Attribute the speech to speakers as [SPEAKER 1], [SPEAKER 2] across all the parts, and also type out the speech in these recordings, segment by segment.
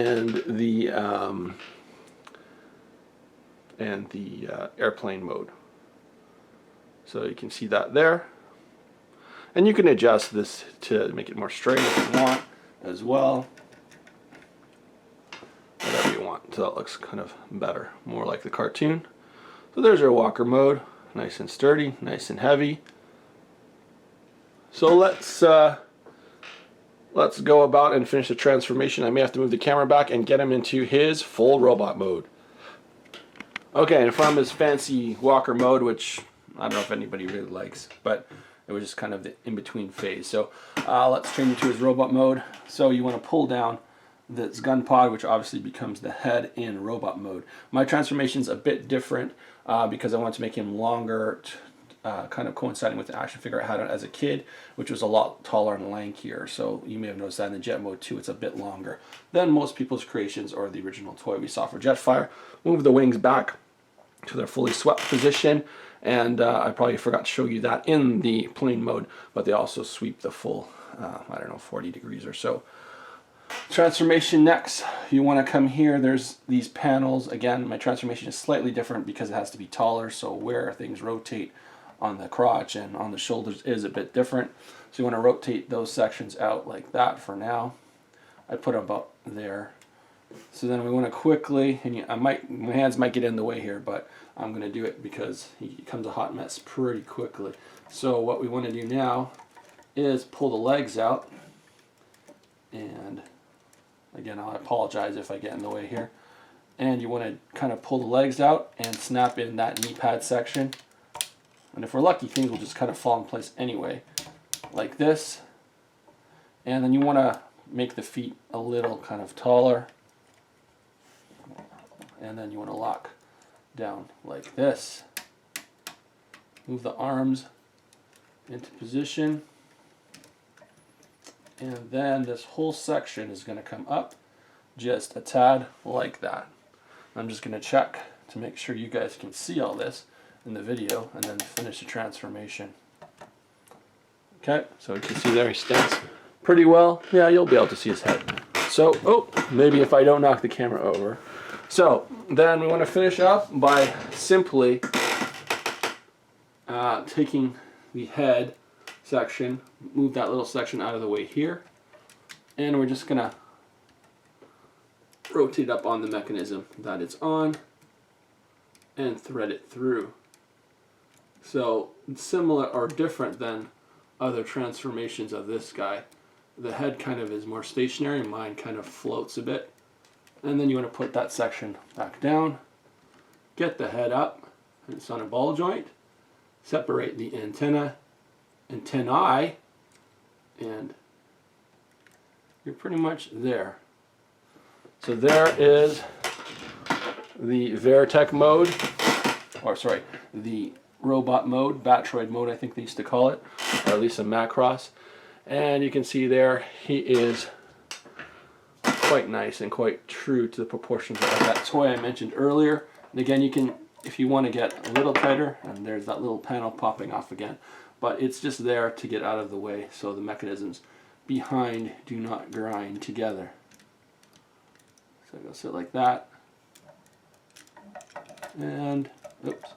[SPEAKER 1] and the airplane mode. So you can see that there. And you can adjust this to make it more straight if you want as well. Whatever you want, so that looks kind of better, more like the cartoon. So there's our walker mode, nice and sturdy, nice and heavy. So let's go about and finish the transformation. I may have to move the camera back and get him into his full robot mode. Okay, and from his fancy walker mode, which I don't know if anybody really likes, but it was just kind of the in-between phase. So let's change it to his robot mode. So you want to pull down this gun pod, which obviously becomes the head in robot mode. My transformation's a bit different because I want to make him longer, kind of coinciding with the action figure I had as a kid, which was a lot taller and lankier. So you may have noticed that in the jet mode too, it's a bit longer than most people's creations or the original toy we saw for Jetfire. Move the wings back to their fully swept position, and I probably forgot to show you that in the plane mode, but they also sweep the full, I don't know, 40 degrees or so. Transformation next, you want to come here, there's these panels. Again, my transformation is slightly different because it has to be taller, so where things rotate on the crotch and on the shoulders is a bit different. So you want to rotate those sections out like that for now. I put them about there. So then we want to quickly, and my hands might get in the way here, but I'm going to do it because he becomes a hot mess pretty quickly. So what we want to do now is pull the legs out, and again, I apologize if I get in the way here. And you want to kind of pull the legs out and snap in that knee pad section. And if we're lucky, things will just kind of fall in place anyway, like this. And then you want to make the feet a little kind of taller. And then you want to lock down like this. Move the arms into position. And then this whole section is going to come up just a tad like that. I'm just going to check to make sure you guys can see all this in the video and then finish the transformation. Okay, so you can see there he stands pretty well. Yeah, you'll be able to see his head. So, oh, maybe if I don't knock the camera over. So then we want to finish up by simply taking the head section, move that little section out of the way here, and we're just gonna rotate up on the mechanism that it's on and thread it through. So similar or different than other transformations of this guy, the head kind of is more stationary, mine kind of floats a bit. And then you want to put that section back down, get the head up, and it's on a ball joint, separate the antennae, and you're pretty much there. So there is the Veritech mode, or sorry, the robot mode, Batroid mode I think they used to call it, or at least a Macross. And you can see there he is quite nice and quite true to the proportions of that toy I mentioned earlier. And again, you can, if you want to get a little tighter, and there's that little panel popping off again, but it's just there to get out of the way so the mechanisms behind do not grind together. So go sit like that, and oops,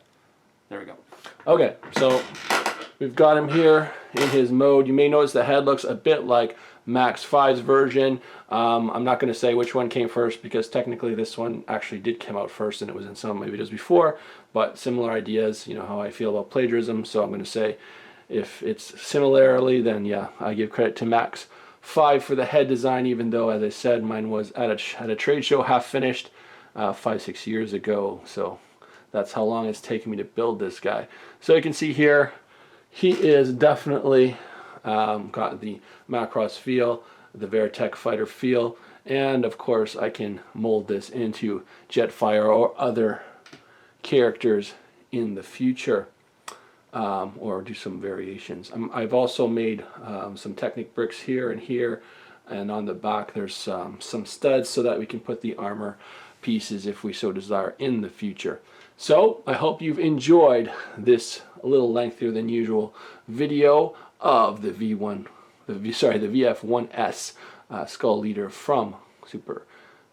[SPEAKER 1] there we go. Okay, so we've got him here in his mode. You may notice the head looks a bit like Max 5's version. I'm not going to say which one came first because technically this one actually did come out first and it was in some of my videos before, but similar ideas, you know how I feel about plagiarism, so I'm going to say if it's similarly, then yeah, I give credit to Max 5 for the head design, even though, as I said, mine was at a trade show half finished 5-6 years ago, so that's how long it's taken me to build this guy. So you can see here, he is definitely got the Macross feel, the Veritech fighter feel, and of course I can mold this into Jetfire or other characters in the future, or do some variations. I've also made some Technic bricks here, and on the back there's some studs so that we can put the armor pieces if we so desire in the future. So I hope you've enjoyed this a little lengthier than usual video of the VF1S Skull Leader from Super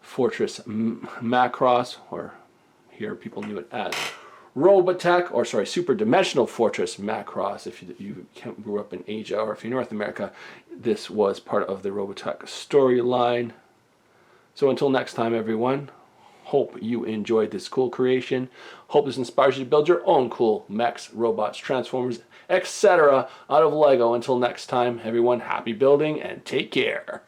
[SPEAKER 1] Fortress Macross, or here people knew it as Robotech, or sorry, Super Dimensional Fortress Macross. If you grew up in Asia or if you're North America, this was part of the Robotech storyline. So until next time, everyone, hope you enjoyed this cool creation. Hope this inspires you to build your own cool mechs, robots, transformers, etc. out of Lego. Until next time, everyone, happy building and take care.